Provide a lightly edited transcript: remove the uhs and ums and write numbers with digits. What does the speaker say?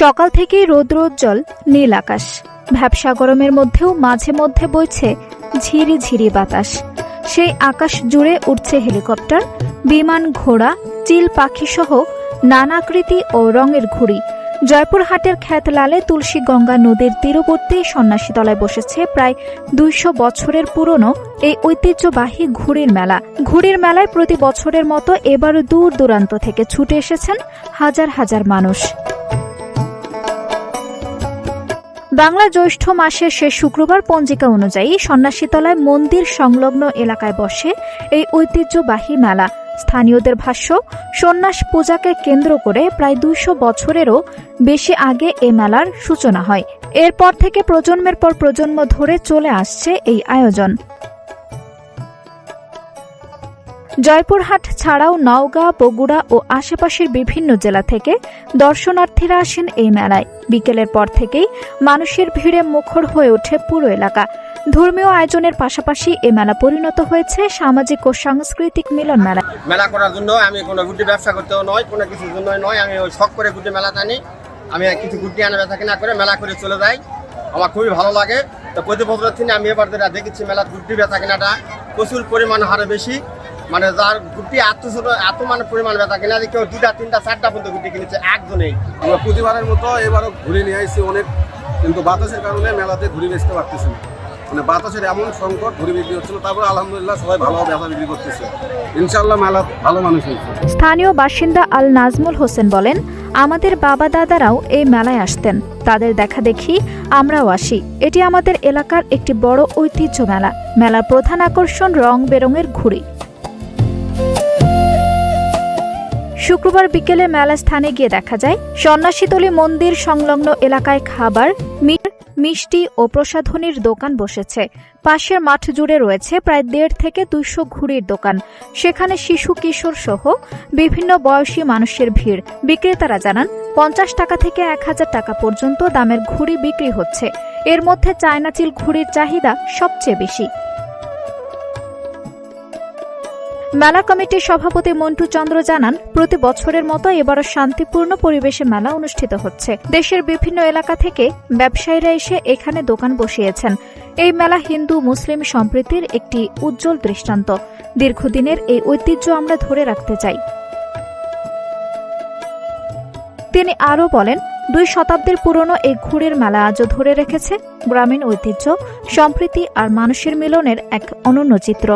সকাল থেকেই রৌদ্রোজ্জ্বল নীল আকাশ, ভ্যাপসা গরমের মধ্যেও মাঝে মধ্যে বইছে ঝিরি ঝিরি বাতাস। সেই আকাশ জুড়ে উঠছে হেলিকপ্টার, বিমান, ঘোড়া, চিল পাখি সহ নানা আকৃতি ও রঙের ঘুড়ি। জয়পুরহাটের খ্যাতলালে তুলসী গঙ্গা নদীর তীরবর্তী সন্ন্যাসীতলায় বসেছে প্রায় ২০০ বছরের পুরনো এই ঐতিহ্যবাহী ঘুড়ির মেলা। ঘুড়ির মেলায় প্রতি বছরের মতো এবারও দূর দূরান্ত থেকে ছুটে এসেছেন হাজার হাজার মানুষ। বাংলা জ্যৈষ্ঠ মাসের শেষ শুক্রবার পঞ্জিকা অনুযায়ী সন্ন্যাসীতলায় মন্দির সংলগ্ন এলাকায় বসে এই ঐতিহ্যবাহী মেলা। স্থানীয়দের ভাষ্য, সন্ন্যাস পূজাকে কেন্দ্র করে প্রায় ২০০ বছরেরও বেশি আগে এ মেলার সূচনা হয়। এরপর থেকে প্রজন্মের পর প্রজন্ম ধরে চলে আসছে এই আয়োজন। জয়পুরহাট ছাড়াও নওগাঁ, বগুড়া ও আশেপাশের বিভিন্ন জেলা থেকে দর্শনার্থীরা আসেন এই মেলায়। বিকেলের পর থেকেই মানুষের ভিড়ে মুখর হয়ে ওঠে পুরো এলাকা। ধর্মীয় আয়োজনের পাশাপাশি এ মেলা পরিণত হয়েছে সামাজিক ও সাংস্কৃতিক মিলন মেলা। মেলা করার জন্য আমি কোনো গুটি ব্যবসা করতেও নয়, কোনো কিছুর জন্য নয়। আমি ওই শখ করে গুটি মেলা টানি। আমি কিছু গুটি আনা বেচা কিনা করে মেলা করে চলে যাই। আমার খুবই ভালো লাগে। তো প্রতি বছরের থেকে আমি এবার যেটা দেখেছি মেলার গুটি বেচা কিনাটা প্রচুর পরিমাণ হারে বেশি। মানে যার গুটি এত মানে পরিমাণ বেচা কিনা যে কেউ 2টা 3টা 4টা পর্যন্ত গুটি কিনেছে একজনেই। আমরা প্রতিবারের মতো এবারও ঘুরে নিয়ে আসছি অনেক, কিন্তু বাতাসের কারণে মেলাতে ঘুরে বেচতে পারতেছি না। মানে বাতাসের এমন সংকট, ঘুরে বিক্রি হচ্ছিল। তারপরে আলহামদুলিল্লাহ সবাই ভালো বেচা বিক্রি করতেছে। ইনশাআল্লাহ মেলা ভালো মানুষ হয়েছে। স্থানীয় বাসিন্দা আল নাজমুল হোসেন বলেন, আমাদের বাবা দাদারাও এই মেলায় আসতেন, তাদের দেখা দেখি আমরাও আসি। এটি আমাদের এলাকার একটি বড় ঐতিহ্য মেলা। মেলার প্রধান আকর্ষণ রং বেরঙের ঘুড়ি। শুক্রবার বিকেলে মেলা স্থানে গিয়ে দেখা যায় সন্ন্যাসীতলী মন্দির সংলগ্ন এলাকায় খাবার, মিষ্টি ও প্রসাধনীর দোকান বসেছে। পাশের মাঠ জুড়ে রয়েছে প্রায় ১৫০ থেকে ২০০ ঘুড়ির দোকান। সেখানে শিশু, কিশোর সহ বিভিন্ন বয়সী মানুষের ভিড়। বিক্রেতারা জানান ৫০ টাকা থেকে ১০০০ টাকা পর্যন্ত দামের ঘুড়ি বিক্রি হচ্ছে। এর মধ্যে চায়না চিল ঘুড়ির চাহিদা সবচেয়ে বেশি। মেলা কমিটির সভাপতি মন্টু চন্দ্র জানান, প্রতি বছরের মতো এবারও শান্তিপূর্ণ পরিবেশে মেলা অনুষ্ঠিত হচ্ছে। দেশের বিভিন্ন এলাকা থেকে ব্যবসায়ীরা এসে এখানে দোকান বসিয়েছেন। এই মেলা হিন্দু মুসলিম সম্প্রীতির একটি উজ্জ্বল দৃষ্টান্ত। দীর্ঘদিনের এই ঐতিহ্য আমরা ধরে রাখতে চাই। তিনি আরও বলেন, ২ শতাব্দীর পুরনো এই ঘুড়ির মেলা আজও ধরে রেখেছে গ্রামীণ ঐতিহ্য, সম্প্রীতি আর মানুষের মিলনের এক অনন্য চিত্র।